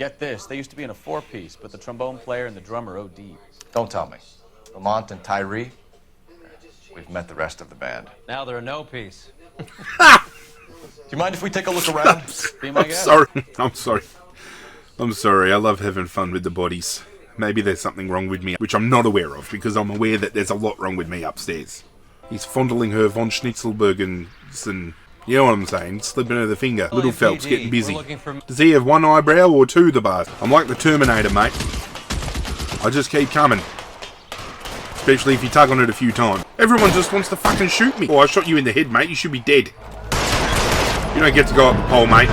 Get this, they used to be in a four-piece, but the trombone player and the drummer OD'd. Don't tell me. Lamont and Tyree? We've met the rest of the band. Now they're a no-piece. Do you mind if we take a look around? Be my guest. I'm sorry. I love having fun with the bodies. Maybe there's something wrong with me, which I'm not aware of, because I'm aware that there's a lot wrong with me upstairs. He's fondling her von Schnitzelbergens and... You know what I'm saying? Slipping her the finger. Little Phelps getting busy. Does he have one eyebrow or two, the bastard? I'm like the Terminator, mate. I just keep coming. Especially if you tug on it a few times. Everyone just wants to fucking shoot me. Oh, I shot you in the head, mate. You should be dead. You don't get to go up the pole, mate.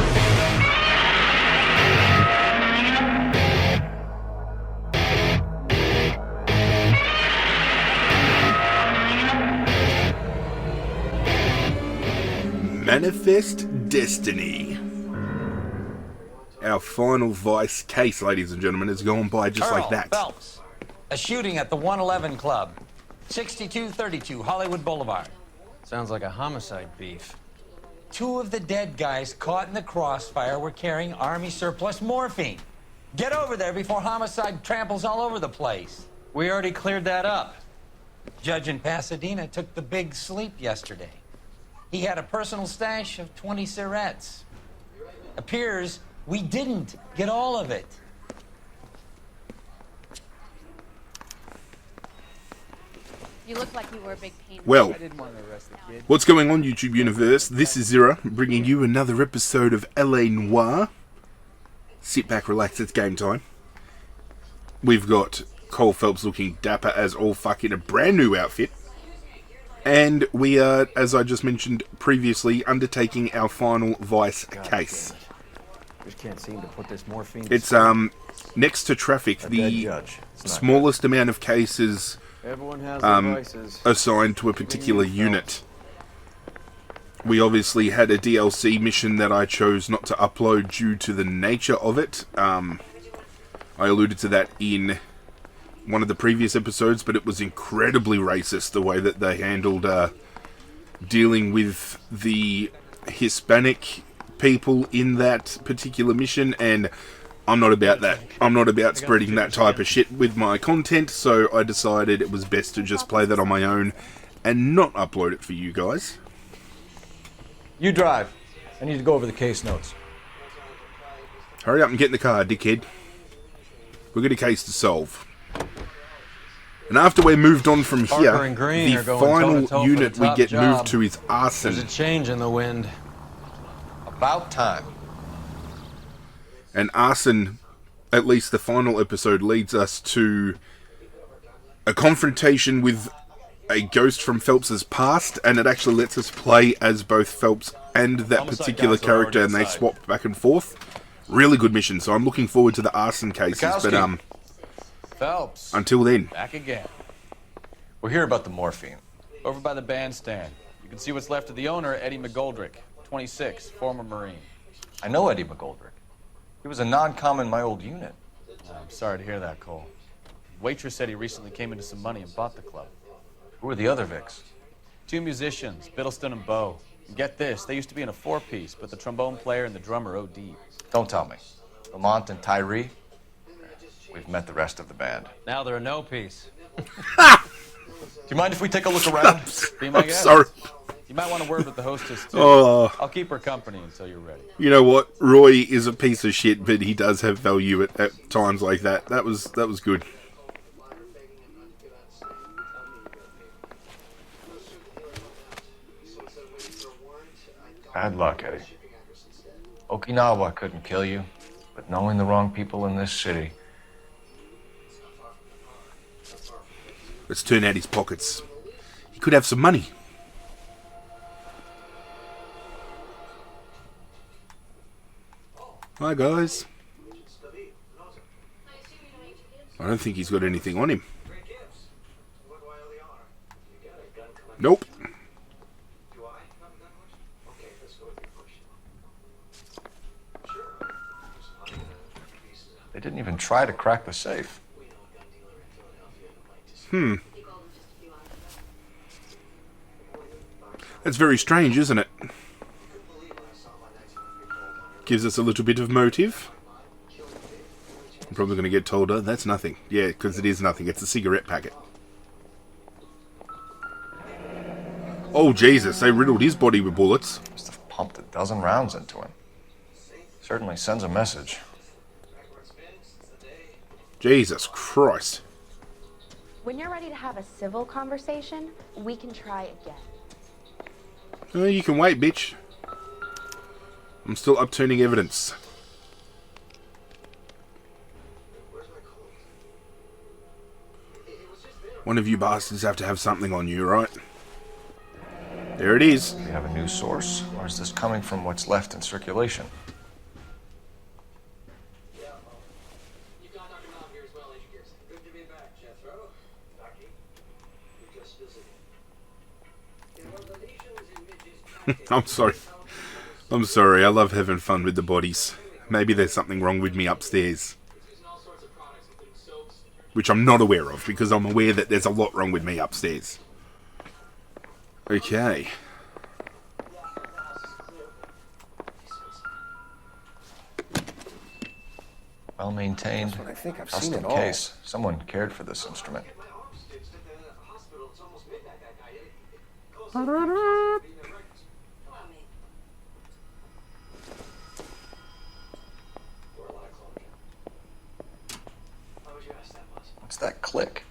Manifest Destiny. Our final Vice case, ladies and gentlemen, has gone by just like that. Phelps. A shooting at the 111 Club, 6232 Hollywood Boulevard. Sounds like a homicide beef. Two of the dead guys caught in the crossfire were carrying Army surplus morphine. Get over there before homicide tramples all over the place. We already cleared that up. Judge in Pasadena took the big sleep yesterday. He had a personal stash of 20 cigarettes. Appears we didn't get all of it. You look like you were a big pain. Well, what's going on, YouTube universe? This is Zirra, bringing you another episode of LA Noire. Sit back, relax, it's game time. We've got Cole Phelps looking dapper as all fuck in a brand new outfit. And we are, as I just mentioned previously, undertaking our final Vice case. Just can't seem to put this morphine. It's next to traffic, the smallest amount of cases assigned to a particular unit. We obviously had a DLC mission that I chose not to upload due to the nature of it. I alluded to that in one of the previous episodes, but it was incredibly racist the way that they handled dealing with the Hispanic people in that particular mission, and I'm not about that. I'm not about spreading that type of shit with my content, so I decided it was best to just play that on my own and not upload it for you guys. You drive. I need to go over the case notes. Hurry up and get in the car, dickhead. We've got a case to solve. And after we're moved on from here, the final unit we get moved to is arson. There's a change in the wind. About time. And arson, at least the final episode, leads us to a confrontation with a ghost from Phelps's past, and it actually lets us play as both Phelps and that particular character, and they swap back and forth. Really good mission, so I'm looking forward to the arson cases, but Phelps. until then. Back again. We're here about the morphine. Over by the bandstand. You can see what's left of the owner, Eddie McGoldrick, 26, former Marine. I know Eddie McGoldrick. He was a non-com in my old unit. I'm sorry to hear that, Cole. Waitress said he recently came into some money and bought the club. Who are the other Vics? Two musicians, Biddleston and Bo. And get this, they used to be in a four-piece, but the trombone player and the drummer OD'd. Don't tell me. Lamont and Tyree? We've met the rest of the band. Now they're a no-piece. Do you mind if we take a look around? Be my guest. Sorry. You might want to word with the hostess, too. I'll keep her company until you're ready. You know what? Roy is a piece of shit, but he does have value at times like that. That was good. Bad luck, Eddie. Okinawa couldn't kill you, but knowing the wrong people in this city... Let's turn out his pockets. He could have some money. Hi, guys. I don't think he's got anything on him. Nope. They didn't even try to crack the safe. That's very strange, isn't it? Gives us a little bit of motive. I'm probably going to get told, oh, that's nothing. Yeah, because it is nothing. It's a cigarette packet. Oh, Jesus, they riddled his body with bullets. Must have pumped a dozen rounds into him. Certainly sends a message. Jesus Christ. When you're ready to have a civil conversation, we can try again. Oh, you can wait, bitch. I'm still upturning evidence. One of you bastards have to have something on you, right? There it is. Do you have a new source, or is this coming from what's left in circulation? I'm sorry. I'm sorry. I love having fun with the bodies. Maybe there's something wrong with me upstairs. Which I'm not aware of, because I'm aware that there's a lot wrong with me upstairs. Okay. Well maintained. I think I've Custom seen it all. case. Someone cared for this instrument. What's that click?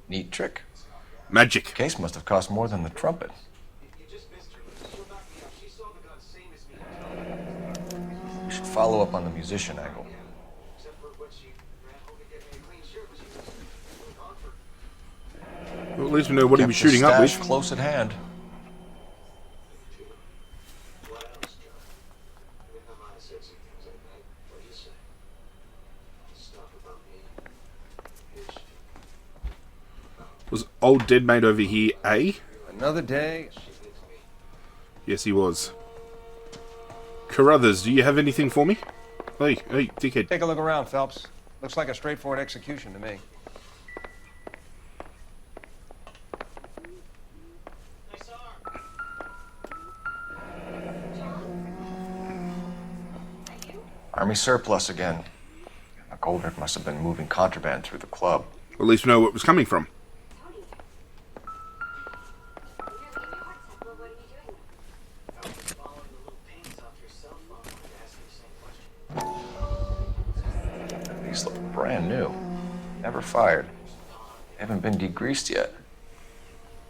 Neat trick. Magic. Case must have cost more than the trumpet. We should follow up on the musician angle. Well, at least we know what he was Kept the shooting up with. stash close at hand. Was old dead mate over here A? Another day. Yes, he was. Carruthers, do you have anything for me? Hey, dickhead. Take a look around, Phelps. Looks like a straightforward execution to me. Army surplus again. A Goldrick must have been moving contraband through the club. At least we know where it was coming from. These look brand new. Never fired. Haven't been degreased yet.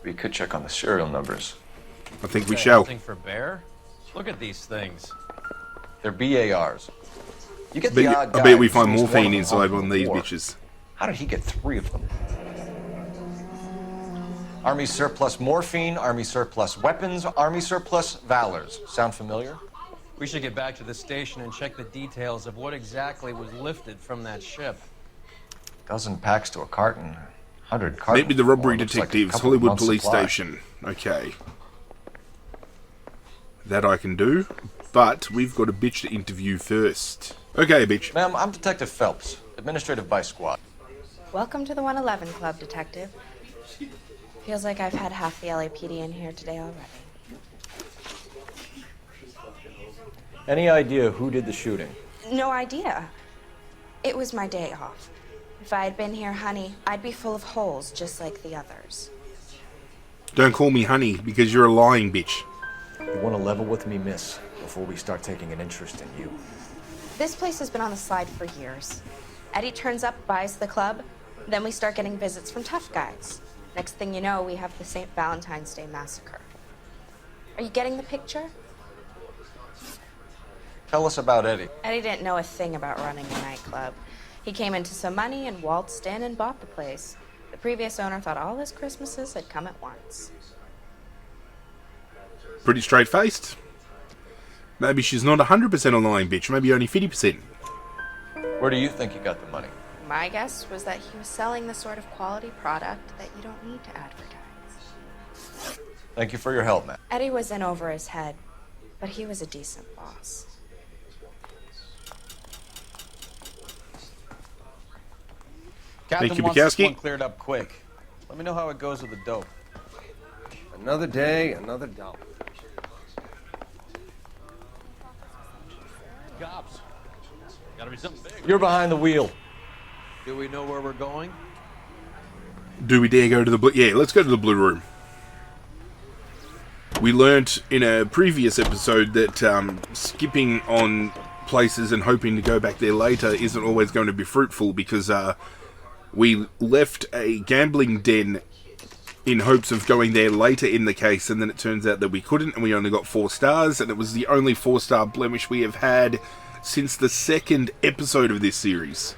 We could check on the serial numbers. I think we Say shall. Nothing for bear? Look at these things. They're BARs. You get I the bet, odd I guy bet we who find sees one morphine them inside home one of from these war. bitches. How did he get 3 of them? Army surplus morphine, Army surplus weapons, Army surplus valors. Sound familiar? We should get back to the station and check the details of what exactly was lifted from that ship. Dozen packs to a carton. 100 cartons. Maybe the robbery Looks like a detectives, couple of Hollywood months' Police supply. Station. Okay. That I can do. But we've got a bitch to interview first. Okay, bitch. Ma'am, I'm Detective Phelps, Administrative Vice Squad. Welcome to the 111 Club, Detective. Feels like I've had half the LAPD in here today already. Any idea who did the shooting? No idea. It was my day off. If I had been here, honey, I'd be full of holes just like the others. Don't call me honey, because you're a lying bitch. You want to level with me, miss, before we start taking an interest in you. This place has been on the slide for years. Eddie turns up, buys the club, then we start getting visits from tough guys. Next thing you know, we have the St. Valentine's Day massacre. Are you getting the picture? Tell us about Eddie. Eddie didn't know a thing about running a nightclub. He came into some money and waltzed in and bought the place. The previous owner thought all his Christmases had come at once. Pretty straight-faced. Maybe she's not 100% a lying bitch, maybe only 50%. Where do you think he got the money? My guess was that he was selling the sort of quality product that you don't need to advertise. Thank you for your help, man. Eddie was in over his head, but he was a decent boss. Captain you, wants this Bukowski. one cleared up quick. Let me know how it goes with the dope. Another day, another dollar. Cops. Gotta be something big. You're behind the wheel. Do we know where we're going? Do we dare go to the blue? Yeah, let's go to the blue room. We learnt in a previous episode that skipping on places and hoping to go back there later isn't always going to be fruitful, because we left a gambling den in hopes of going there later in the case, and then it turns out that we couldn't, and we only got 4 stars, and it was the only 4-star blemish we have had since the 2nd episode of this series.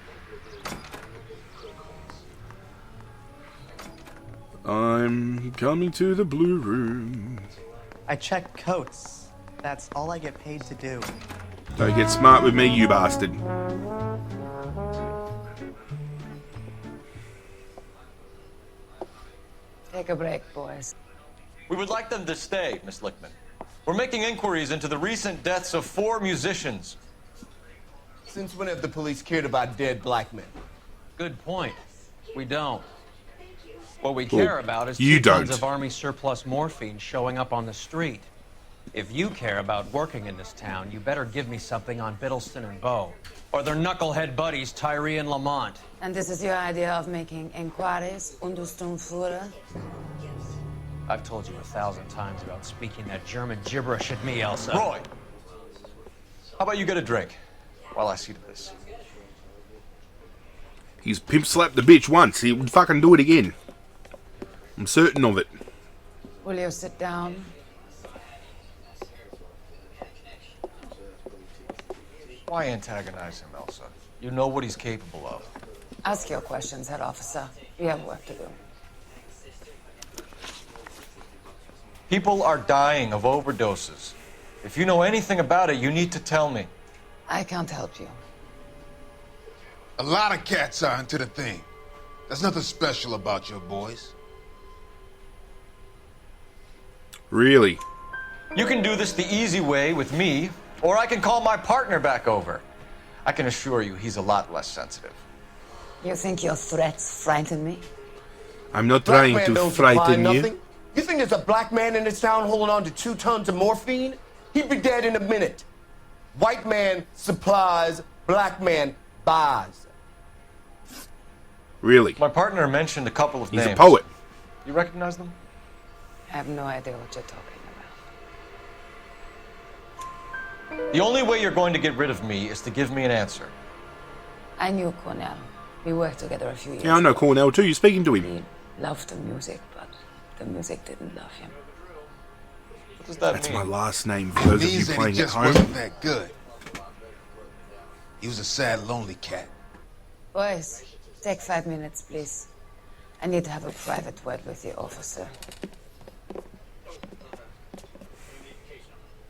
I'm coming to the blue room. I check coats. That's all I get paid to do. Don't get smart with me, you bastard. Take a break, boys. We would like them to stay, Miss Lickman. We're making inquiries into the recent deaths of 4 musicians. Since when have the police cared about dead black men? Good point. We don't. What we care about is you 2 tons don't. of Army surplus morphine showing up on the street. If you care about working in this town, you better give me something on Biddleston and Bow, or their knucklehead buddies Tyree and Lamont. And this is your idea of making inquiries, Untersturmführer? I've told you 1,000 times about speaking that German gibberish at me, Elsa. Roy, how about you get a drink while I see to this? He's pimp slapped the bitch once. He would fucking do it again. I'm certain of it. Will you sit down? Why antagonize him, Elsa? You know what he's capable of. Ask your questions, head officer. We have work to do. People are dying of overdoses. If you know anything about it, you need to tell me. I can't help you. A lot of cats are into the thing. There's nothing special about your boys. Really? You can do this the easy way with me, or I can call my partner back over. I can assure you he's a lot less sensitive. You think your threats frighten me? I'm not Black trying man to don't supply frighten you. nothing. You think there's a black man in this town holding on to 2 tons of morphine? He'd be dead in a minute. White man supplies, black man buys. Really? My partner mentioned a couple of He's names. a poet. You recognize them? I have no idea what you're talking about. The only way you're going to get rid of me is to give me an answer. I knew Cornell. We worked together a few years Yeah, I know ago. Cornell too. You're speaking to him. He loved the music, but the music didn't love him. What does that That's mean? my last name for those of you Means that he playing at just home. wasn't that good. He was a sad, lonely cat. Boys, take 5 minutes, please. I need to have a private word with the officer.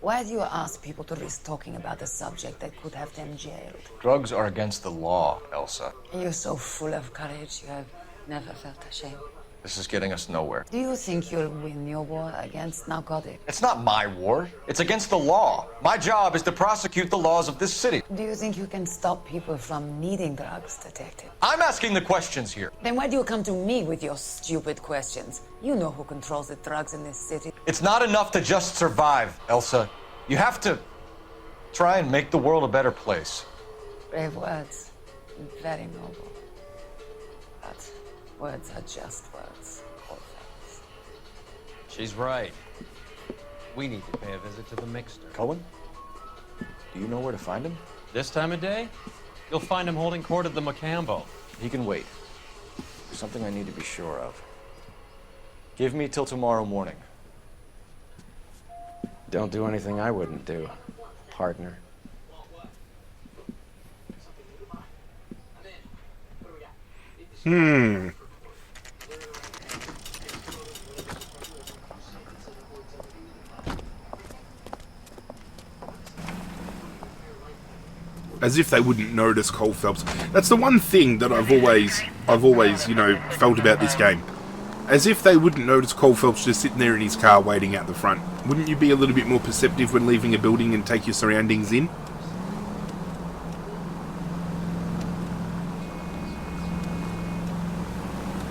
Why do you ask people to risk talking about a subject that could have them jailed? Drugs are against the law, Elsa. You're so full of courage, you have never felt ashamed. This is getting us nowhere. Do you think you'll win your war against narcotics? It's not my war. It's against the law. My job is to prosecute the laws of this city. Do you think you can stop people from needing drugs, Detective? I'm asking the questions here. Then why do you come to me with your stupid questions? You know who controls the drugs in this city. It's not enough to just survive, Elsa. You have to try and make the world a better place. Brave words. Very noble. But words are just words. Old fellows. She's right. We need to pay a visit to the mixer. Cohen? Do you know where to find him? This time of day, you'll find him holding court at the Macambo. He can wait. There's something I need to be sure of. Give me till tomorrow morning. Don't do anything I wouldn't do, partner. As if they wouldn't notice Cole Phelps. That's the one thing that I've always, felt about this game. As if they wouldn't notice Cole Phelps just sitting there in his car waiting out the front. Wouldn't you be a little bit more perceptive when leaving a building and take your surroundings in?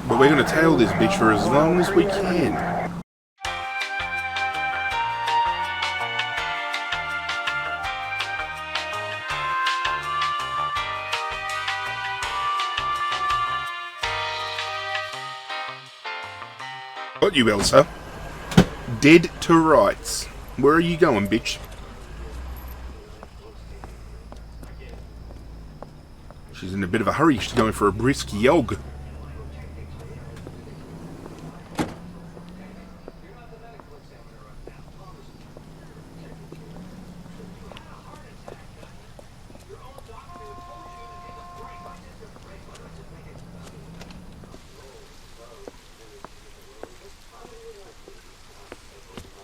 But we're going to tail this bitch for as long as we can. Got you, Elsa. Dead to rights. Where are you going, bitch? She's in a bit of a hurry. She's going for a brisk jog.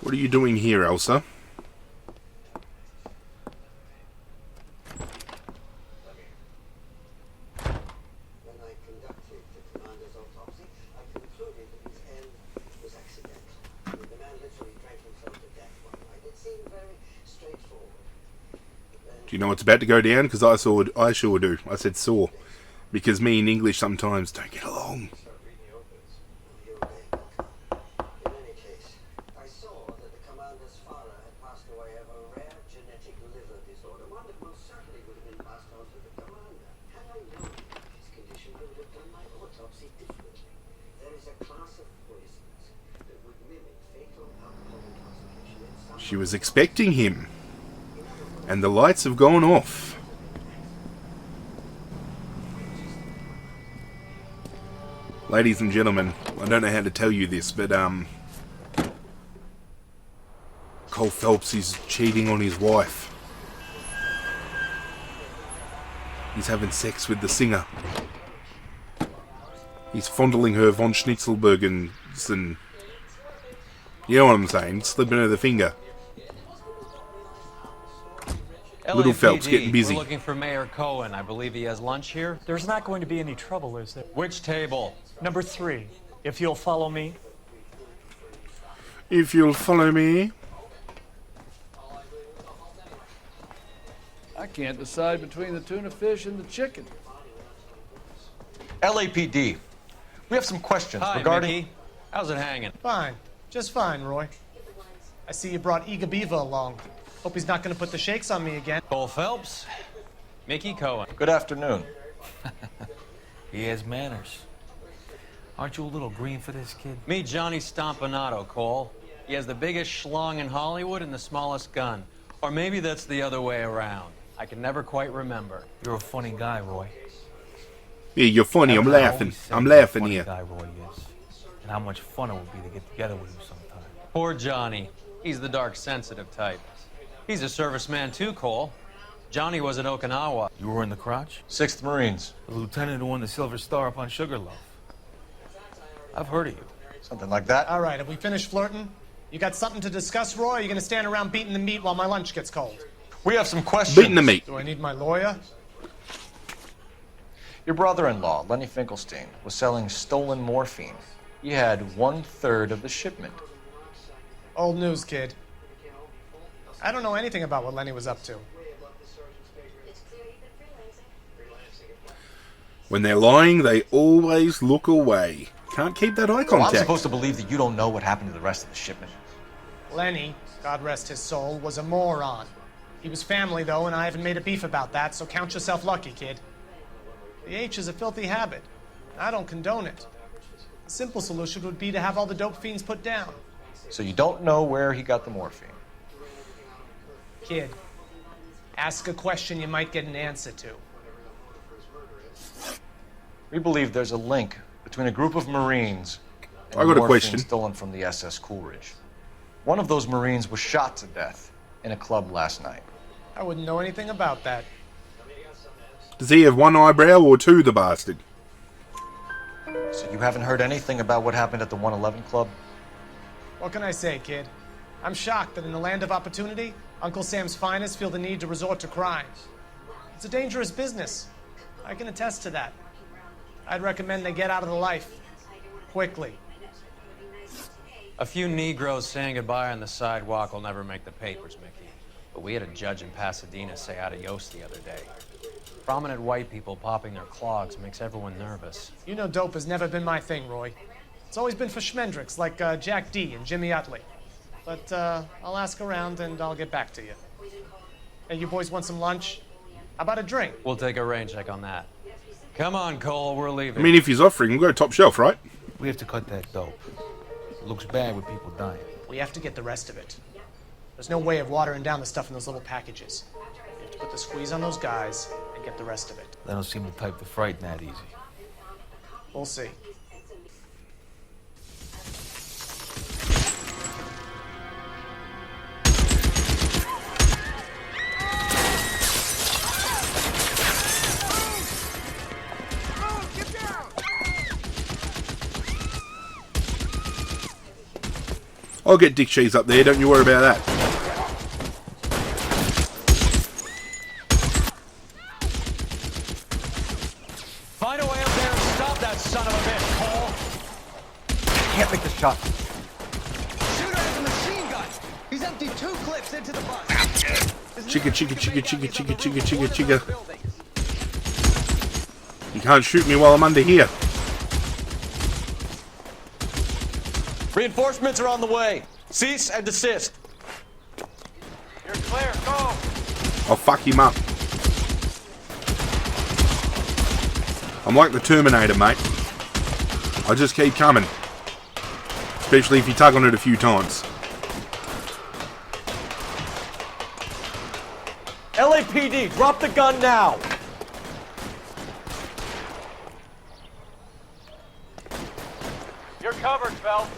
What are you doing here, Elsa? Do you know what's about to go down? Because I sure do. I said saw. Because me and English sometimes don't get along. She was expecting him. And the lights have gone off. Ladies and gentlemen, I don't know how to tell you this, but Cole Phelps is cheating on his wife. He's having sex with the singer. He's fondling her von Schnitzelbergens and... You know what I'm saying? Slipping her the finger. Little Phelps getting busy. We're looking for Mayor Cohen. I believe he has lunch here. There's not going to be any trouble, is there? Which table? Number 3. If you'll follow me. If you'll follow me. I can't decide between the tuna fish and the chicken. LAPD. We have some questions regarding... Mickey. How's it hanging? Fine. Just fine, Roy. I see you brought Eaga along. Hope he's not going to put the shakes on me again. Cole Phelps. Mickey Cohen. Good afternoon. He has manners. Aren't you a little green for this kid? Meet Johnny Stompanato, Cole. He has the biggest schlong in Hollywood and the smallest gun. Or maybe that's the other way around. I can never quite remember. You're a funny guy, Roy. Yeah, you're funny. I'm laughing. I'm laughing here. Guy Roy is. And how much fun it would be to get together with him sometime. Poor Johnny. He's the dark, sensitive type. He's a serviceman too, Cole. Johnny was in Okinawa. You were in the crotch? 6th Marines. The lieutenant who won the Silver Star up on Sugarloaf. I've heard of you. Something like that. All right, have we finished flirting? You got something to discuss, Roy? Or are you going to stand around beating the meat while my lunch gets cold? We have some questions. Beating the meat. Do I need my lawyer? Your brother-in-law, Lenny Finkelstein, was selling stolen morphine. He had 1/3 of the shipment. Old news, kid. I don't know anything about what Lenny was up to. When they're lying, they always look away. Can't keep that eye Well, I'm contact. supposed to believe that you don't know what happened to the rest of the shipment. Lenny, God rest his soul, was a moron. He was family, though, and I haven't made a beef about that, so count yourself lucky, kid. The H is a filthy habit. I don't condone it. The simple solution would be to have all the dope fiends put down. So you don't know where he got the morphine? Kid, ask a question you might get an answer to. We believe there's a link between a group of Marines and I got a morphine question. stolen from the SS Coolidge. One of those Marines was shot to death in a club last night. I wouldn't know anything about that. Does he have one eyebrow or two, the bastard? So you haven't heard anything about what happened at the 111 Club? What can I say, kid? I'm shocked that in the land of opportunity, Uncle Sam's finest feel the need to resort to crime. It's a dangerous business. I can attest to that. I'd recommend they get out of the life. Quickly. A few Negroes saying goodbye on the sidewalk will never make the papers, Mickey. But we had a judge in Pasadena say adios the other day. Prominent white people popping their clogs makes everyone nervous. You know dope has never been my thing, Roy. It's always been for schmendricks like Jack D and Jimmy Utley. But I'll ask around and I'll get back to you. Hey, you boys want some lunch? How about a drink? We'll take a rain check on that. Come on, Cole, we're leaving. I mean, if he's offering, we'll go top shelf, right? We have to cut that dope. It looks bad with people dying. We have to get the rest of it. There's no way of watering down the stuff in those little packages. We have to put the squeeze on those guys and get the rest of it. They don't seem the type to frighten that easy. We'll see. I'll get Dick Cheese up there, don't you worry about that. Find a way up there and stop that son of a bitch, Cole. Can't make the shot. Shooter has a machine gun. He's emptied 2 clips into the bus. Chicka, chicka, chicka, chicka, chicka, chicka, chicka, chicka. You can't shoot me while I'm under here. Reinforcements are on the way. Cease and desist. You're clear, go. I'll fuck him up. I'm like the Terminator, mate. I just keep coming. Especially if you tug on it a few times. LAPD, drop the gun now. You're covered, Phelps.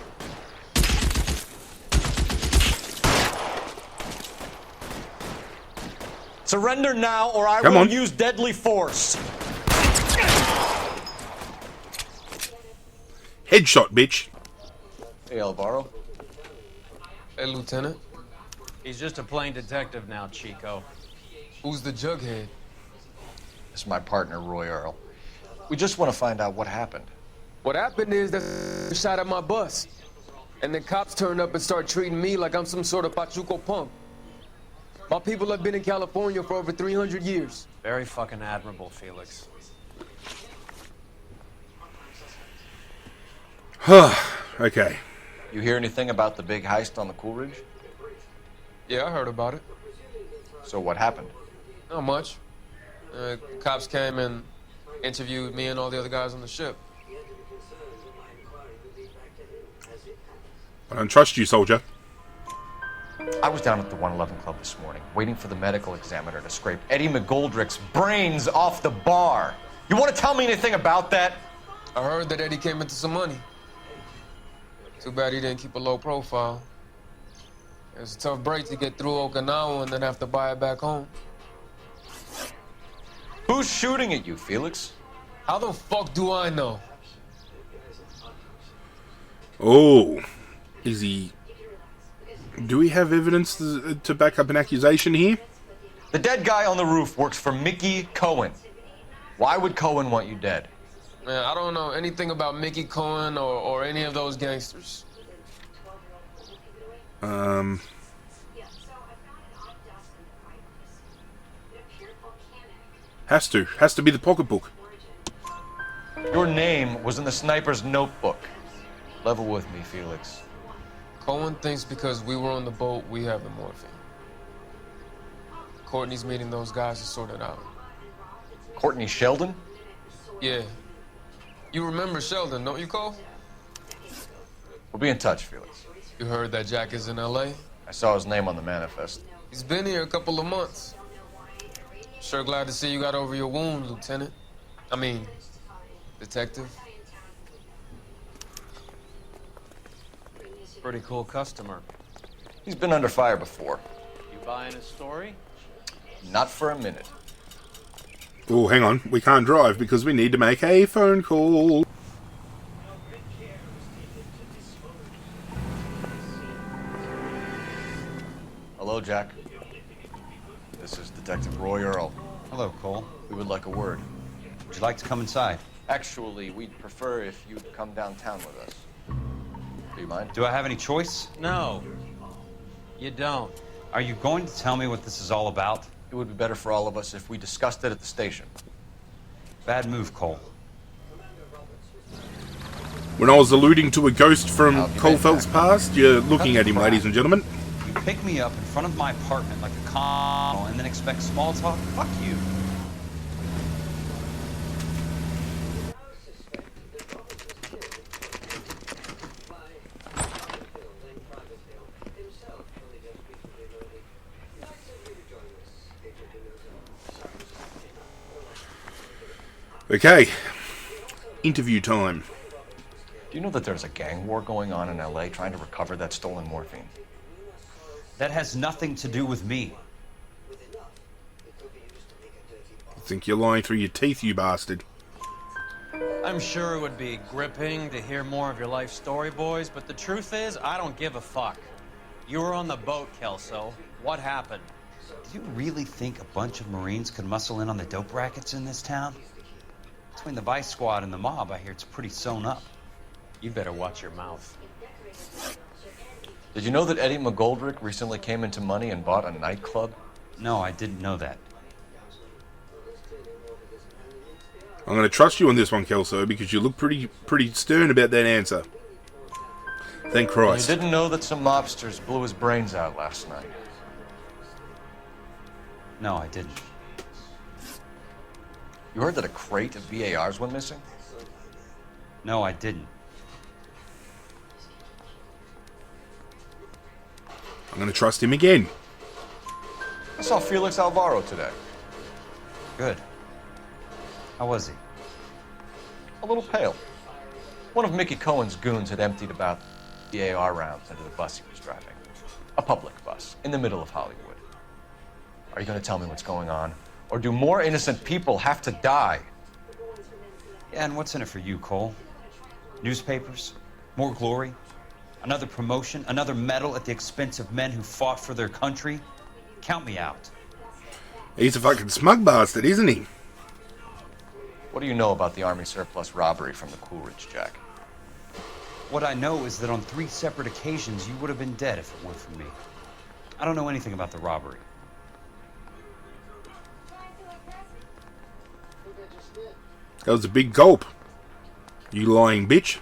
Surrender now or I Come will on. use deadly force. Headshot, bitch. Hey, Alvaro. Hey, Lieutenant. He's just a plain detective now, Chico. Who's the jughead? This is my partner, Roy Earl. We just want to find out what happened. What happened is that shot at my bus. And then cops turned up and start treating me like I'm some sort of Pachuco punk. My people have been in California for over 300 years. Very fucking admirable, Felix. Okay. You hear anything about the big heist on the Coolidge? Yeah, I heard about it. So what happened? Not much. Cops came and interviewed me and all the other guys on the ship. I don't trust you, soldier. I was down at the 111 Club this morning, waiting for the medical examiner to scrape Eddie McGoldrick's brains off the bar. You want to tell me anything about that? I heard that Eddie came into some money. Too bad he didn't keep a low profile. It was a tough break to get through Okinawa and then have to buy it back home. Who's shooting at you, Felix? How the fuck do I know? Oh. Is he... Do we have evidence to back up an accusation here? The dead guy on the roof works for Mickey Cohen. Why would Cohen want you dead? Man, I don't know anything about Mickey Cohen or any of those gangsters. Has to be the pocketbook. Your name was in the sniper's notebook. Level with me, Felix. Cohen thinks because we were on the boat, we have the morphine. Courtney's meeting those guys to sort it out. Courtney Sheldon? Yeah. You remember Sheldon, don't you, Cole? We'll be in touch, Felix. You heard that Jack is in L.A.? I saw his name on the manifest. He's been here a couple of months. Sure glad to see you got over your wound, Lieutenant. I mean, Detective. Pretty cool customer. He's been under fire before. You buying his story? Not for a minute. Oh, hang on. We can't drive because we need to make a phone call. Hello, Jack. This is Detective Roy Earl. Hello, Cole. We would like a word. Would you like to come inside? Actually, we'd prefer if you'd come downtown with us. Do you mind? Do I have any choice? No. You don't. Are you going to tell me what this is all about? It would be better for all of us if we discussed it at the station. Bad move, Cole. When I was alluding to a ghost from Cole Phelps' past, you're looking at him, ladies and gentlemen. You pick me up in front of my apartment like a con and then expect small talk? Fuck you. Okay. Interview time. Do you know that there's a gang war going on in LA trying to recover that stolen morphine? That has nothing to do with me. I think you're lying through your teeth, you bastard. I'm sure it would be gripping to hear more of your life story, boys, but the truth is, I don't give a fuck. You were on the boat, Kelso. What happened? Do you really think a bunch of Marines could muscle in on the dope rackets in this town? Between the Vice Squad and the mob, I hear it's pretty sewn up. You better watch your mouth. Did you know that Eddie McGoldrick recently came into money and bought a nightclub? No, I didn't know that. I'm going to trust you on this one, Kelso, because you look pretty stern about that answer. Thank Christ. You didn't know that some mobsters blew his brains out last night? No, I didn't. You heard that a crate of VARs went missing? No, I didn't. I'm going to trust him again. I saw Felix Alvaro today. Good. How was he? A little pale. One of Mickey Cohen's goons had emptied about VAR rounds into the bus he was driving. A public bus, in the middle of Hollywood. Are you going to tell me what's going on? Or do more innocent people have to die? Yeah, and what's in it for you, Cole? Newspapers? More glory? Another promotion? Another medal at the expense of men who fought for their country? Count me out. He's a fucking smug bastard, isn't he? What do you know about the Army surplus robbery from the Coolidge, Jack? What I know is that on 3 separate occasions, you would have been dead if it weren't for me. I don't know anything about the robbery. That was a big gulp. You lying bitch.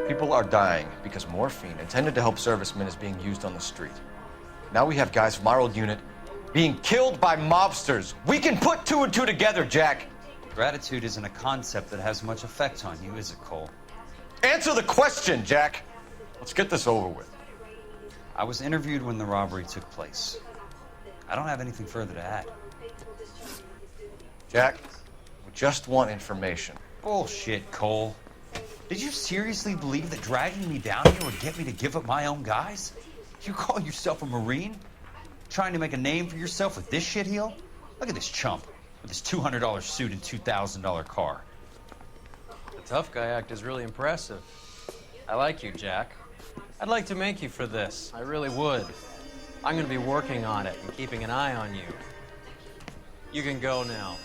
People are dying because morphine intended to help servicemen is being used on the street. Now we have guys from our old unit being killed by mobsters. We can put 2 and 2 together, Jack. Gratitude isn't a concept that has much effect on you, is it, Cole? Answer the question, Jack. Let's get this over with. I was interviewed when the robbery took place. I don't have anything further to add. Jack, we just want information. Bullshit, Cole. Did you seriously believe that dragging me down here would get me to give up my own guys? You call yourself a Marine? Trying to make a name for yourself with this shitheel? Look at this chump with his $200 suit and $2,000 car. The tough guy act is really impressive. I like you, Jack. I'd like to make you for this. I really would. I'm going to be working on it and keeping an eye on you. You can go now.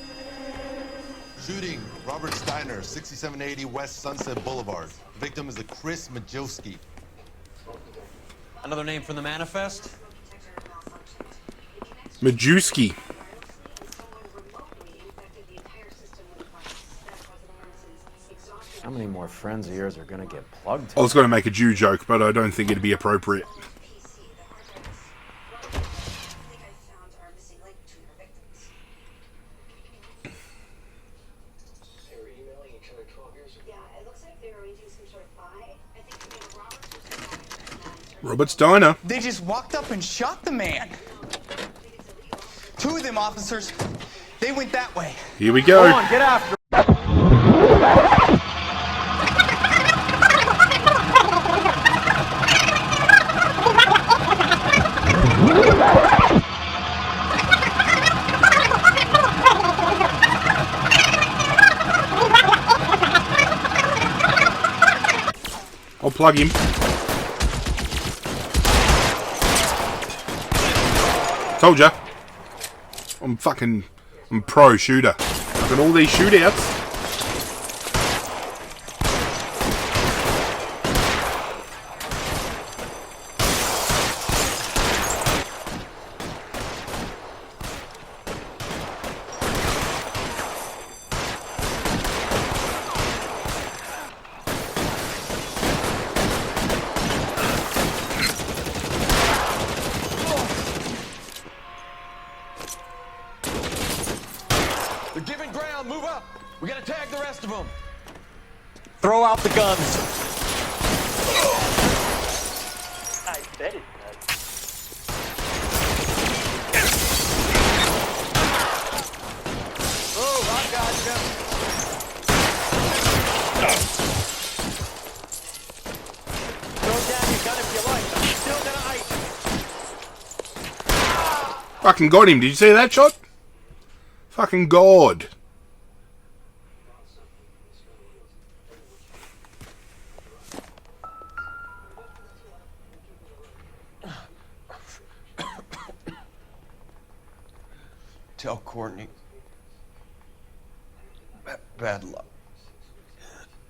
Shooting, Robert Steiner, 6780 West Sunset Boulevard. Victim is a Chris Majowski. Another name from the manifest? Majewski. How many more friends of yours are going to get plugged? I was going to make a Jew joke, but I don't think it'd be appropriate. Robert's Diner. They just walked up and shot the man. 2 of them officers, they went that way. Here we go. Come on, get after. I'll plug him. Told ya. I'm pro shooter. Look at all these shootouts. ground, move up. We gotta tag the rest of them. Throw out the guns. I bet it does. Oh, I got you. Throw down your gun if you like. I'm still gonna ice. Fucking got him. Did you see that shot? Fucking God. Tell Courtney. Bad luck.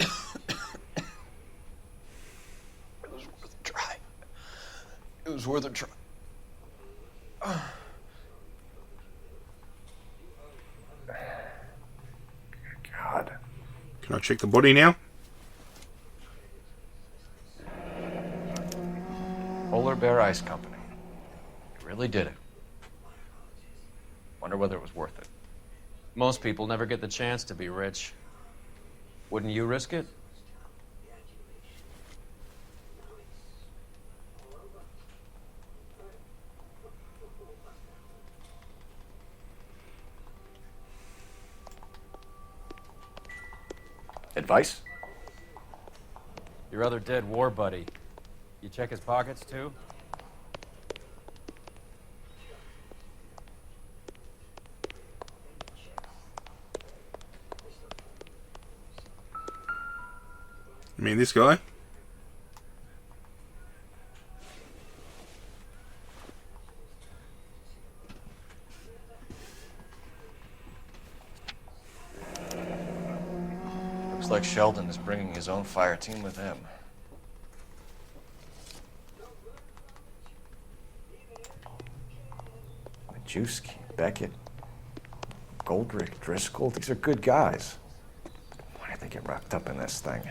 It was worth a try. It was worth a try. God. Can I check the body now? Polar Bear Ice Company. You really did it. Wonder whether it was worth it. Most people never get the chance to be rich. Wouldn't you risk it? Advice? Your other dead war buddy. You check his pockets too? You mean this guy? Looks like Sheldon is bringing his own fire team with him. Majewski, Beckett, Goldrick, Driscoll, these are good guys. Why did they get wrapped up in this thing?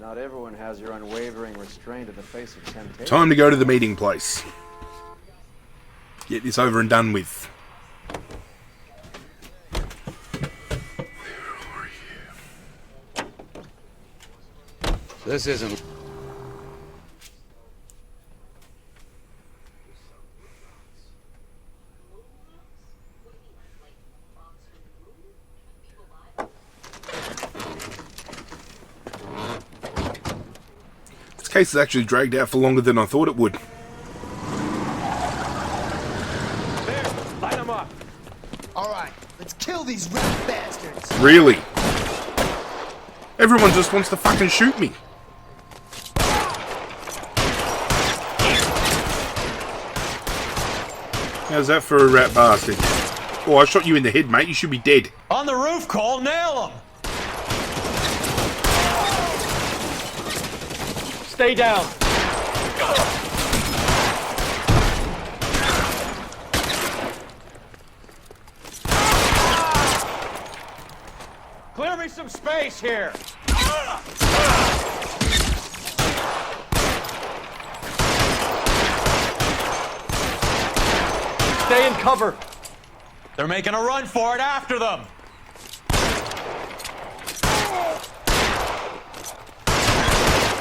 Not everyone has your unwavering restraint in the face of temptation. Time to go to the meeting place. Get this over and done with. This isn't... This case has actually dragged out for longer than I thought it would. There, light them up. All right, let's kill these rat bastards. Really? Everyone just wants to fucking shoot me. How's that for a rat bastard? Oh, I shot you in the head, mate. You should be dead. On the roof, Cole, nail him! Stay down. Clear me some space here. Stay in cover. They're making a run for it after them!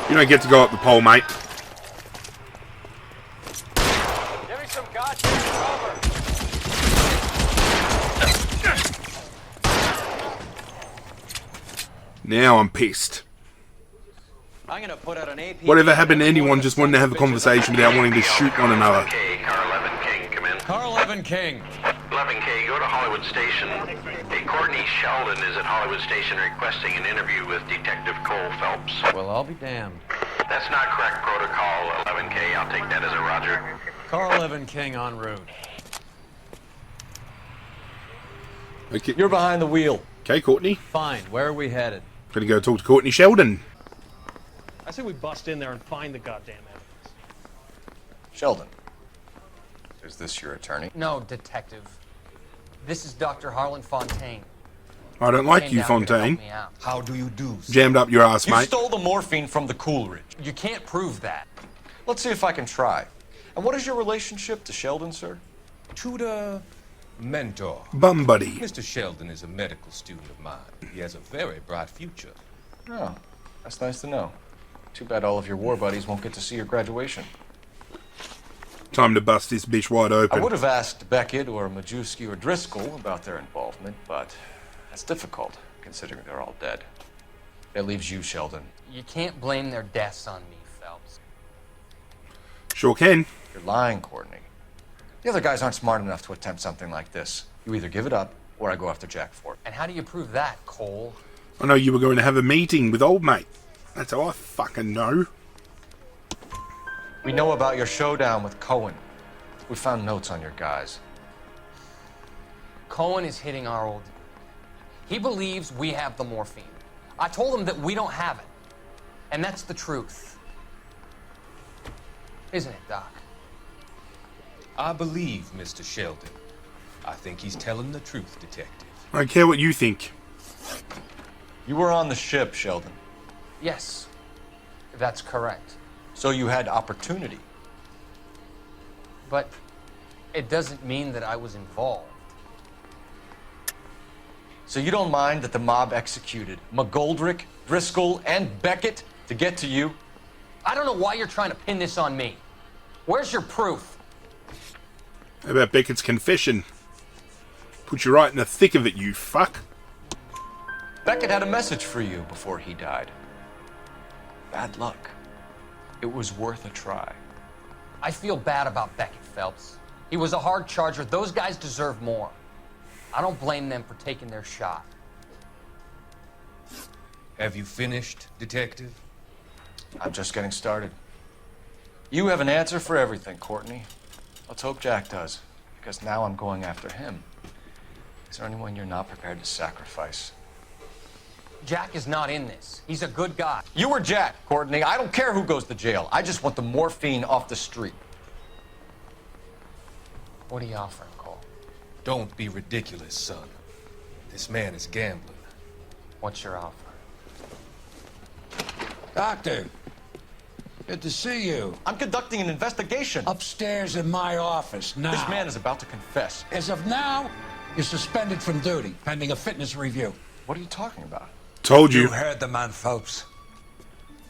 You don't get to go up the pole, mate. Give me some goddamn cover. Now I'm pissed. I'm gonna put out an AP. Whatever happened to anyone just wanting to have a conversation without wanting to shoot one another? Carl Evan King. 11K, go to Hollywood Station. Hey, Courtney Sheldon is at Hollywood Station requesting an interview with Detective Cole Phelps. Well, I'll be damned. That's not correct protocol, 11K. I'll take that as a roger. Carl Evan King en route. Okay. You're behind the wheel. Okay, Courtney. Fine, where are we headed? Gonna go talk to Courtney Sheldon. I say we bust in there and find the goddamn evidence. Sheldon, is this your attorney? No, detective. This is Dr. Harlan Fontaine. I don't like Came you, down here to help Fontaine. me out. How do you do? Jammed up your ass, You mate. stole the morphine from the Coolidge. You can't prove that. Let's see if I can try. And what is your relationship to Sheldon, sir? To the mentor. Bum buddy. Mr. Sheldon is a medical student of mine. He has a very bright future. Oh, that's nice to know. Too bad all of your war buddies won't get to see your graduation. Time to bust this bitch wide open. I would have asked Beckett or Majewski or Driscoll about their involvement, but that's difficult, considering they're all dead. That leaves you, Sheldon. You can't blame their deaths on me, Phelps. Sure can. You're lying, Courtney. The other guys aren't smart enough to attempt something like this. You either give it up, or I go after Jack for it. And how do you prove that, Cole? I know you were going to have a meeting with old mate. That's how I fucking know. We know about your showdown with Cohen. We found notes on your guys. Cohen is hitting our old dude. He believes we have the morphine. I told him that we don't have it. And that's the truth. Isn't it, Doc? I believe Mr. Sheldon. I think he's telling the truth, Detective. I don't care what you think. You were on the ship, Sheldon. Yes, that's correct. So you had opportunity. But it doesn't mean that I was involved. So you don't mind that the mob executed McGoldrick, Driscoll, and Beckett to get to you? I don't know why you're trying to pin this on me. Where's your proof? How about Beckett's confession? Put you right in the thick of it, you fuck. Beckett had a message for you before he died. Bad luck. It was worth a try. I feel bad about Beckett, Phelps. He was a hard charger. Those guys deserve more. I don't blame them for taking their shot. Have you finished, Detective? I'm just getting started. You have an answer for everything, Courtney. Let's hope Jack does, because now I'm going after him. Is there anyone you're not prepared to sacrifice? Jack is not in this. He's a good guy. You or Jack, Courtney. I don't care who goes to jail. I just want the morphine off the street. What are you offering, Cole? Don't be ridiculous, son. This man is gambling. What's your offer? Doctor, good to see you. I'm conducting an investigation. Upstairs in my office now. This man is about to confess. As of now, you're suspended from duty, pending a fitness review. What are you talking about? Told you. You heard the man, Phelps.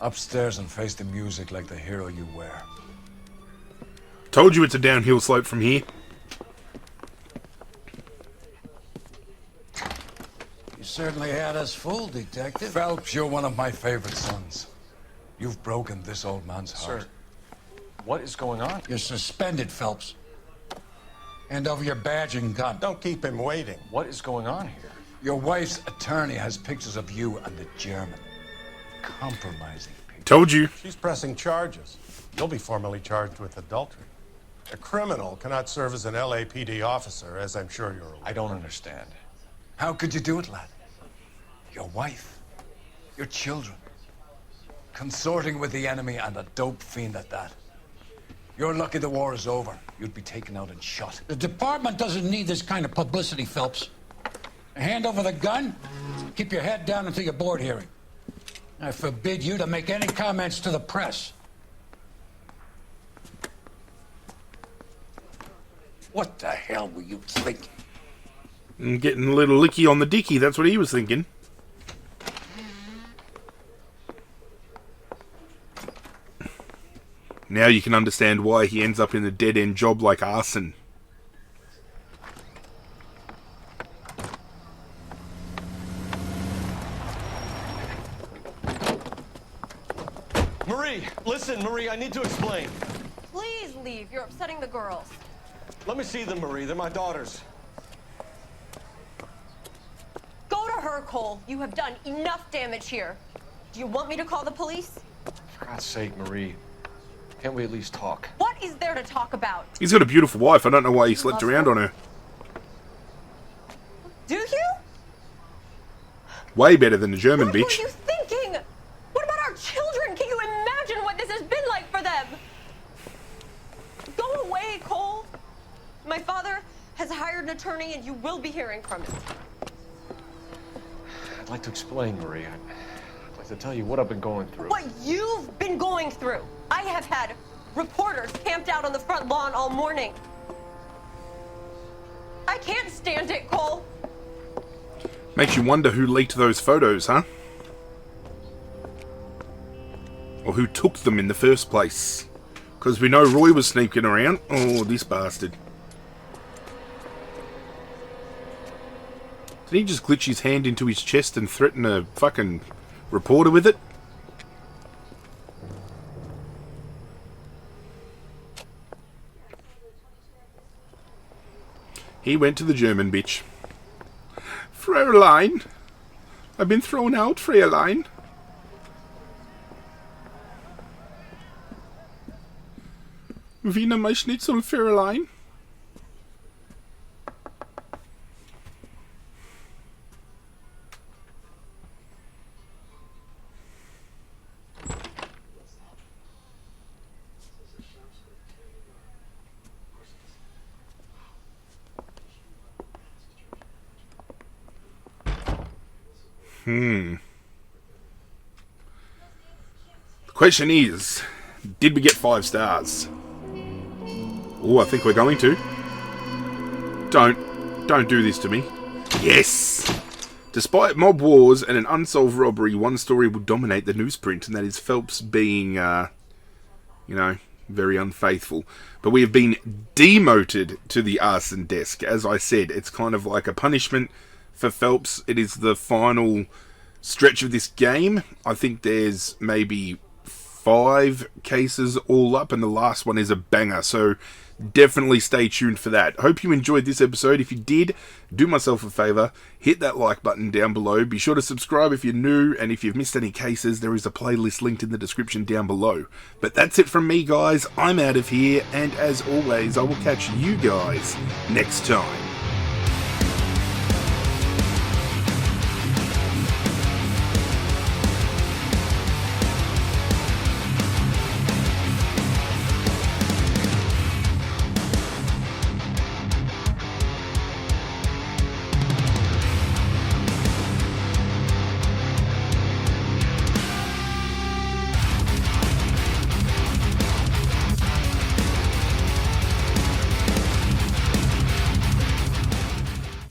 Upstairs and face the music like the hero you were. Told you it's a downhill slope from here. You certainly had us fooled, Detective. Phelps, you're one of my favorite sons. You've broken this old man's heart. Sir, what is going on? You're suspended, Phelps. Hand over your badge and gun. Don't keep him waiting. What is going on here? Your wife's attorney has pictures of you and the German. Compromising people. Told you. She's pressing charges. You'll be formally charged with adultery. A criminal cannot serve as an LAPD officer, as I'm sure you're aware. I don't understand. How could you do it, lad? Your wife, your children, consorting with the enemy and a dope fiend at that. You're lucky the war is over. You'd be taken out and shot. The department doesn't need this kind of publicity, Phelps. Hand over the gun, keep your head down until your board hearing. I forbid you to make any comments to the press. What the hell were you thinking? And getting a little licky on the dicky, that's what he was thinking. Now you can understand why he ends up in a dead-end job like arson. Marie, listen, Marie, I need to explain. Please leave. You're upsetting the girls. Let me see them, Marie. They're my daughters. Go to her, Cole. You have done enough damage here. Do you want me to call the police? For God's sake, Marie. Can't we at least talk? What is there to talk about? He's got a beautiful wife. I don't know why he slept around on her. Do you? Way better than the German What bitch. were you thinking? What about our children? Can you imagine what this has been like for them? Go away, Cole. My father has hired an attorney and you will be hearing from him. I'd like to explain, Marie. I'd like to tell you what I've been going through. What you've been going through. I have had reporters camped out on the front lawn all morning. I can't stand it, Cole. Makes you wonder who leaked those photos, huh? Or who took them in the first place. Because we know Roy was sneaking around. Oh, this bastard. Did he just glitch his hand into his chest and threaten a fucking reporter with it? He went to the German bitch. Fräulein, I've been thrown out, Fräulein. Wiener my Schnitzel, Fräulein. The question is, did we get 5 stars? Oh, I think we're going to. Don't do this to me. Yes! Despite mob wars and an unsolved robbery, one story will dominate the newsprint, and that is Phelps being, you know, very unfaithful. But we have been demoted to the arson desk. As I said, it's kind of like a punishment for Phelps. It is the final stretch of this game. I think there's maybe 5 cases all up, and the last one is a banger, so definitely stay tuned for that. Hope you enjoyed this episode. If you did, do myself a favour, hit that like button down below. Be sure to subscribe if you're new, and if you've missed any cases, there is a playlist linked in the description down below. But that's it from me, guys. I'm out of here, and as always, I will catch you guys next time.